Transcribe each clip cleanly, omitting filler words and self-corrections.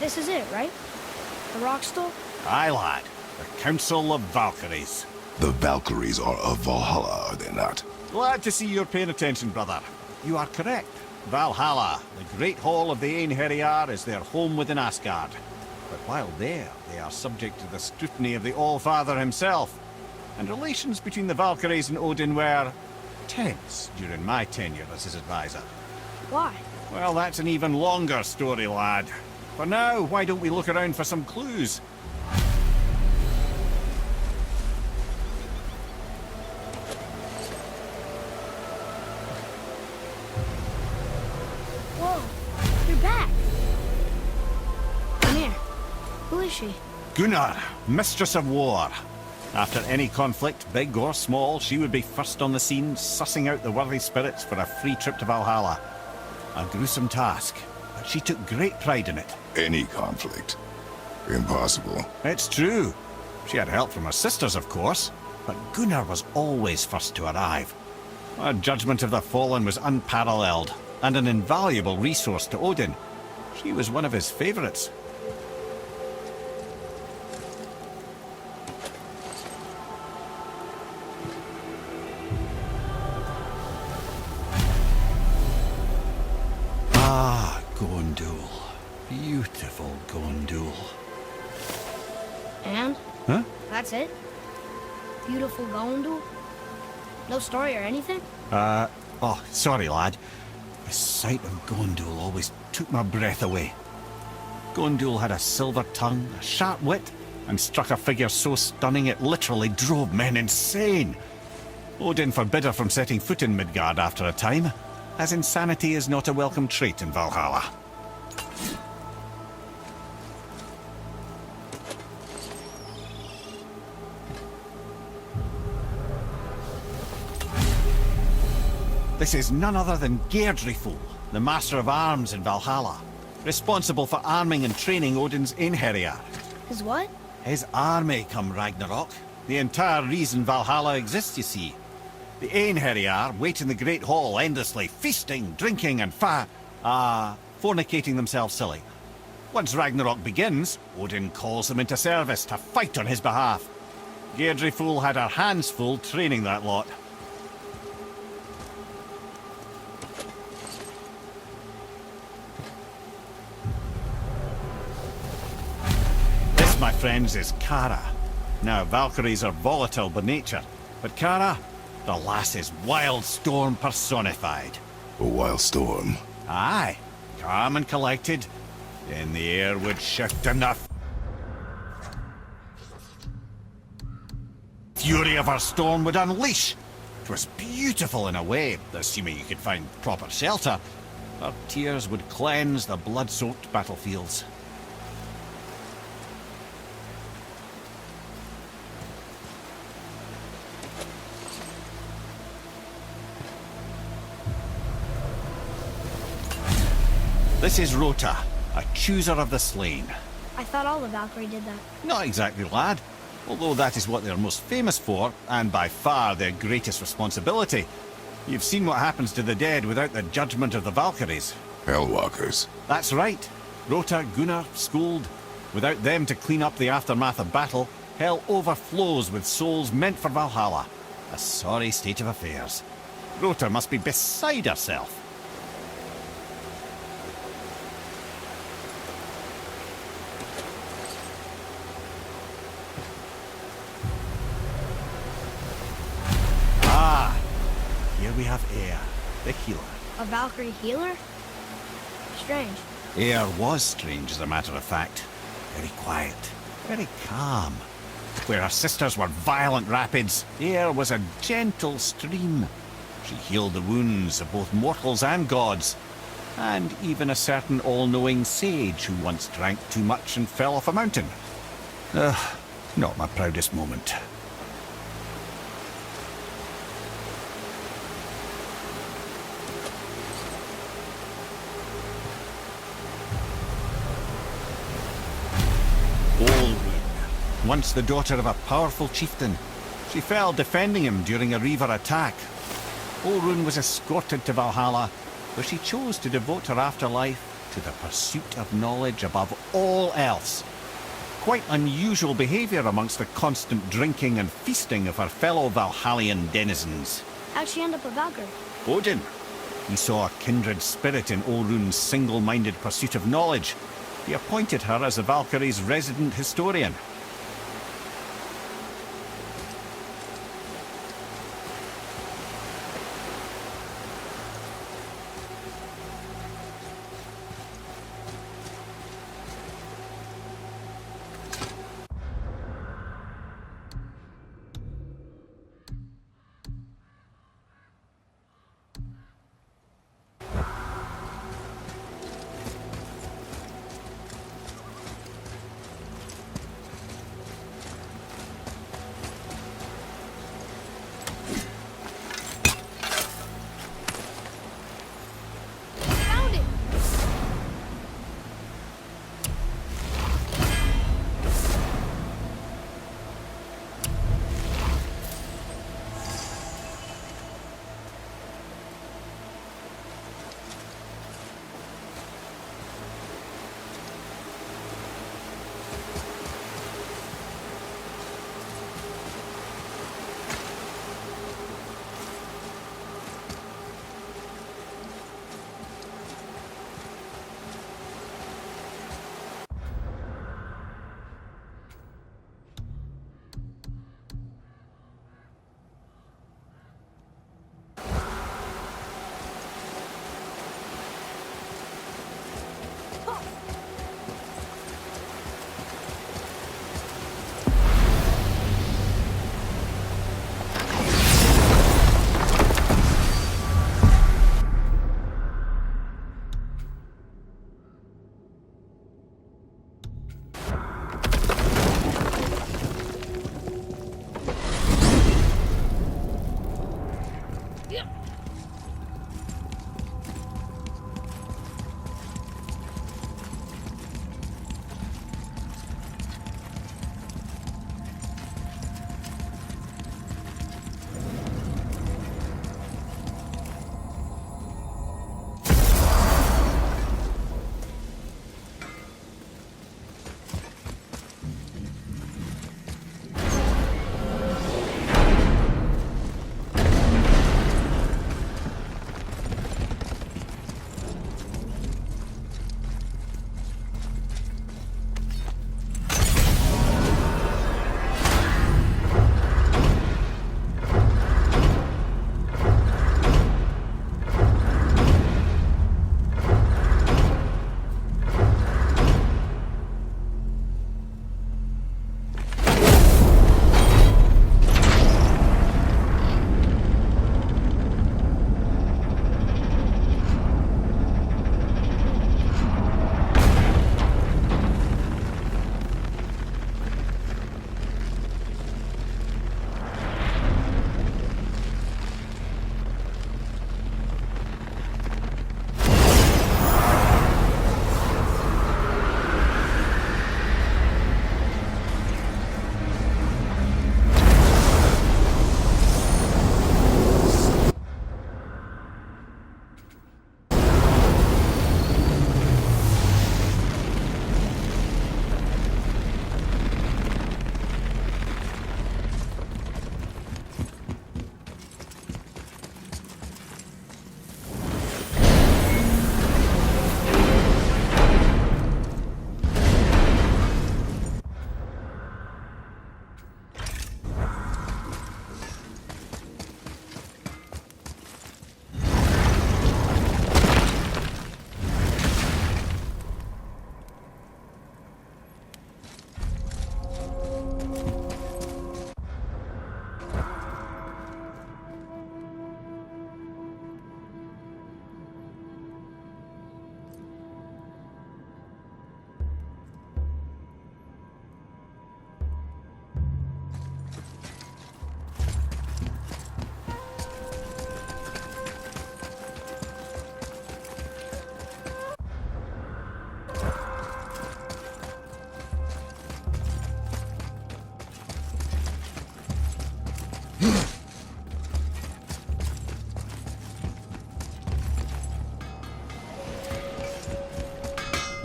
This is it, right? The rock stool? Aye, lad. The Council of Valkyries. The Valkyries are of Valhalla, are they not? Glad to see you're paying attention, brother. You are correct. Valhalla, the great hall of the Einherjar, is their home within Asgard. But while there, they are subject to the scrutiny of the All-Father himself. And relations between the Valkyries and Odin were tense during my tenure as his advisor. Why? Well, that's an even longer story, lad. For now, why don't we look around for some clues? Whoa, you're back. Come here. Who is she? Gunnar, Mistress of War. After any conflict, big or small, she would be first on the scene, sussing out the worthy spirits for a free trip to Valhalla. A gruesome task, but she took great pride in it. Any conflict. Impossible. It's true. She had help from her sisters, of course, but Gunnar was always first to arrive. Her judgment of the fallen was unparalleled, and an invaluable resource to Odin. She was one of his favorites. Ah, Gondul. Beautiful Gondul. And? Huh? That's it? Beautiful Gondul? No story or anything? Oh, sorry, lad. The sight of Gondul always took my breath away. Gondul had a silver tongue, a sharp wit, and struck a figure so stunning it literally drove men insane. Odin forbid her from setting foot in Midgard after a time, as insanity is not a welcome trait in Valhalla. This is none other than Geirdriful, the Master of Arms in Valhalla, responsible for arming and training Odin's Einherjar. His what? His army come Ragnarok. The entire reason Valhalla exists, you see. The Einherjar wait in the Great Hall endlessly, feasting, drinking, and fornicating themselves silly. Once Ragnarok begins, Odin calls them into service to fight on his behalf. Geirdriful had her hands full training that lot. This, my friends, is Kara. Now, Valkyries are volatile by nature, but Kara, the lass is wild storm personified. A wild storm. Aye, calm and collected. Then the air would shift and the fury of her storm would unleash. It was beautiful in a way, assuming you could find proper shelter. Her tears would cleanse the blood-soaked battlefields. This is Rota, a chooser of the slain. I thought all the Valkyrie did that. Not exactly, lad. Although that is what they're most famous for, and by far their greatest responsibility. You've seen what happens to the dead without the judgment of the Valkyries. Hellwalkers. That's right. Rota, Gunnar, Skuld. Without them to clean up the aftermath of battle, hell overflows with souls meant for Valhalla. A sorry state of affairs. Rota must be beside herself. Here we have Air, the healer. A Valkyrie healer? Strange. Air was strange, as a matter of fact. Very quiet, very calm. Where her sisters were violent rapids, Air was a gentle stream. She healed the wounds of both mortals and gods, and even a certain all-knowing sage who once drank too much and fell off a mountain. Not my proudest moment. Once the daughter of a powerful chieftain, she fell defending him during a Reaver attack. Olrun was escorted to Valhalla, where she chose to devote her afterlife to the pursuit of knowledge above all else. Quite unusual behaviour amongst the constant drinking and feasting of her fellow Valhallian denizens. How'd she end up a Valkyrie? Odin. He saw a kindred spirit in Orun's single-minded pursuit of knowledge. He appointed her as the Valkyrie's resident historian.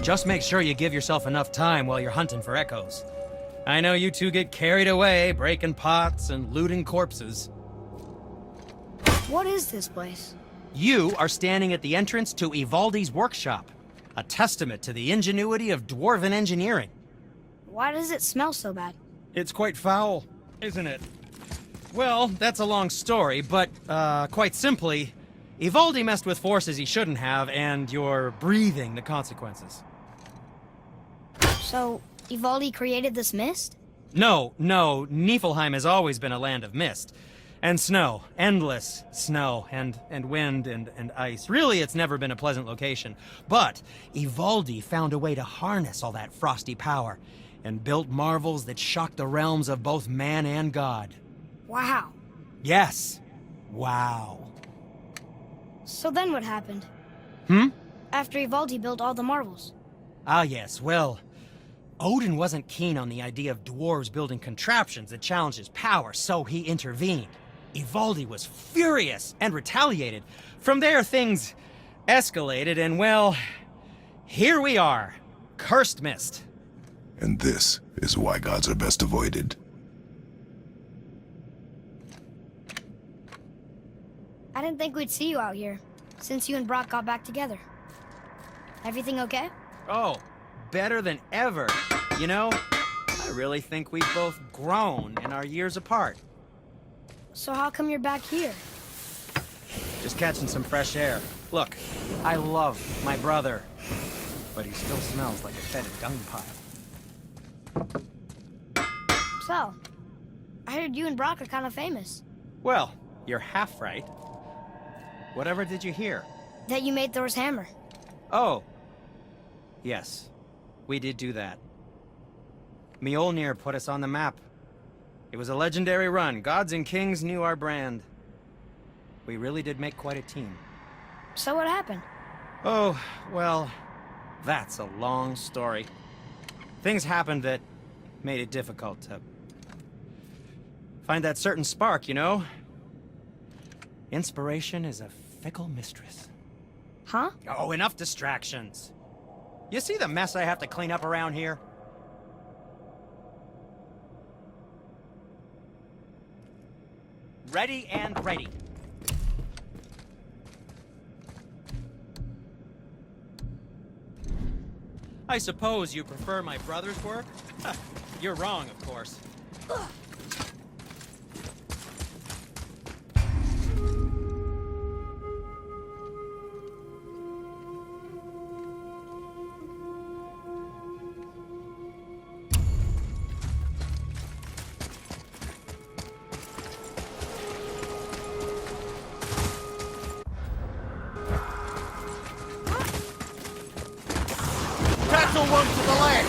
Just make sure you give yourself enough time while you're hunting for echoes. I know you two get carried away, breaking pots and looting corpses. What is this place? You are standing at the entrance to Ivaldi's workshop, a testament to the ingenuity of dwarven engineering. Why does it smell so bad? It's quite foul, isn't it? Well, that's a long story, but, quite simply, Ivaldi messed with forces he shouldn't have, and you're breathing the consequences. So, Ivaldi created this mist? No, Niflheim has always been a land of mist. And snow. Endless snow. And wind and ice. Really, it's never been a pleasant location. But Ivaldi found a way to harness all that frosty power, and built marvels that shocked the realms of both man and god. Wow. Yes. Wow. So then what happened? After Ivaldi built all the marvels? Ah, yes, well, Odin wasn't keen on the idea of dwarves building contraptions that challenged his power, so he intervened. Ivaldi was furious and retaliated. From there, things escalated, and well, here we are. Cursed mist. And this is why gods are best avoided. I didn't think we'd see you out here, since you and Brock got back together. Everything okay? Oh, better than ever. You know, I really think we've both grown in our years apart. So how come you're back here? Just catching some fresh air. Look, I love my brother, but he still smells like a fetid dung pile. So, I heard you and Brock are kind of famous. Well, you're half right. Whatever did you hear? That you made Thor's hammer. Oh. Yes, we did do that. Mjolnir put us on the map. It was a legendary run. Gods and kings knew our brand. We really did make quite a team. So what happened? Oh, well, that's a long story. Things happened that made it difficult to find that certain spark, you know? Inspiration is a fickle mistress. Huh? Oh, enough distractions. You see the mess I have to clean up around here? Ready and ready. I suppose you prefer my brother's work? You're wrong, of course. Pretzel one to the left!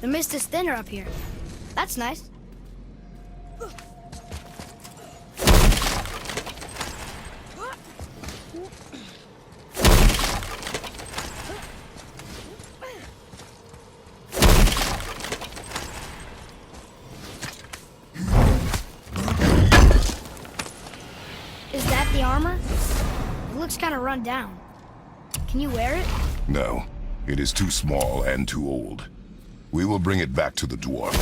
The mist is thinner up here. That's nice. Is that the armor? It looks kind of run down. Can you wear it? No, it is too small and too old. We will bring it back to the dwarf.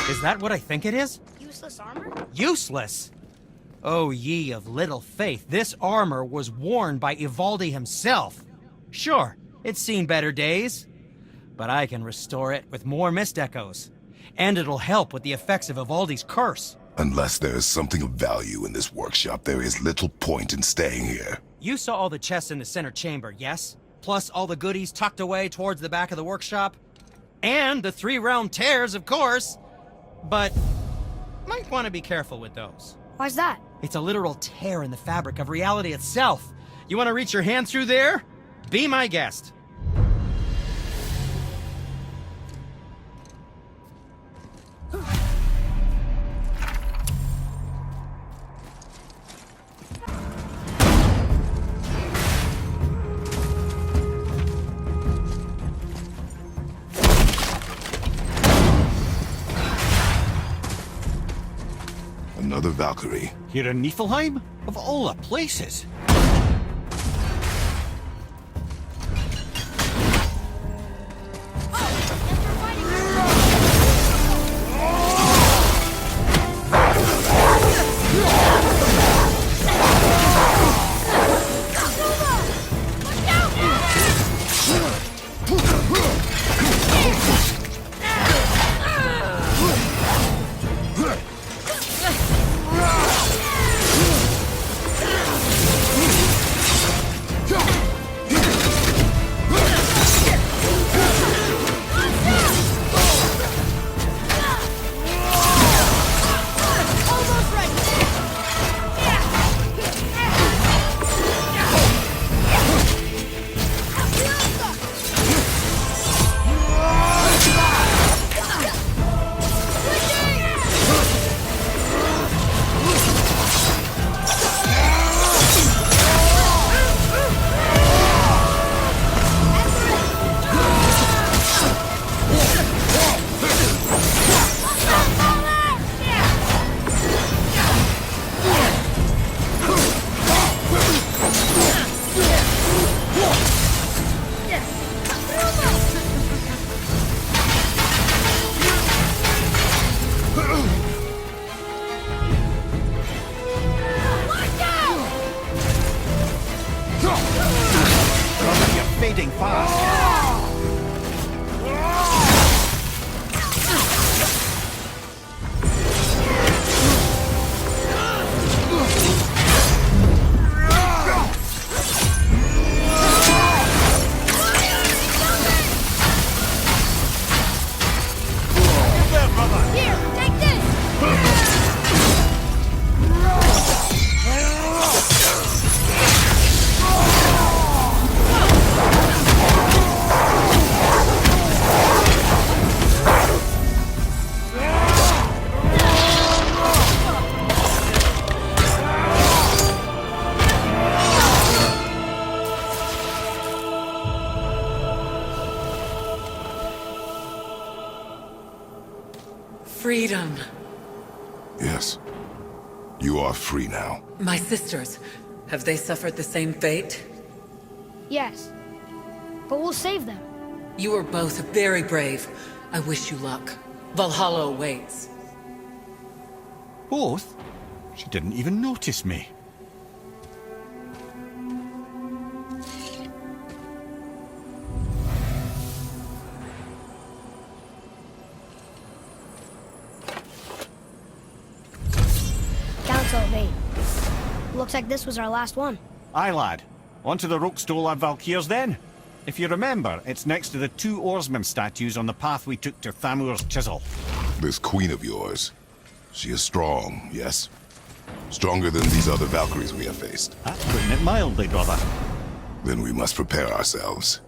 Is that what I think it is? Useless armor? Useless? Oh, ye of little faith, this armor was worn by Ivaldi himself. Sure, it's seen better days, but I can restore it with more mist echoes. And it'll help with the effects of Ivaldi's curse. Unless there is something of value in this workshop, there is little point in staying here. You saw all the chests in the center chamber, yes? Plus all the goodies tucked away towards the back of the workshop? And the 3 round tears, of course! But might want to be careful with those. Why's that? It's a literal tear in the fabric of reality itself. You want to reach your hand through there? Be my guest. Another Valkyrie. Here in Niflheim? Of all the places. Fading fast. Here, take this! freedom. Yes. You are free now. My sisters, have they suffered the same fate? Yes. But we'll save them. You are both very brave. I wish you luck. Valhalla awaits. Both? She didn't even notice me. Council of 8. Looks like this was our last one. Aye, lad. On to the Rokestola Valkyries then. If you remember, it's next to the 2 oarsmen statues on the path we took to Thamur's chisel. This queen of yours, she is strong, yes? Stronger than these other Valkyries we have faced. That's putting it mildly, brother. Then we must prepare ourselves.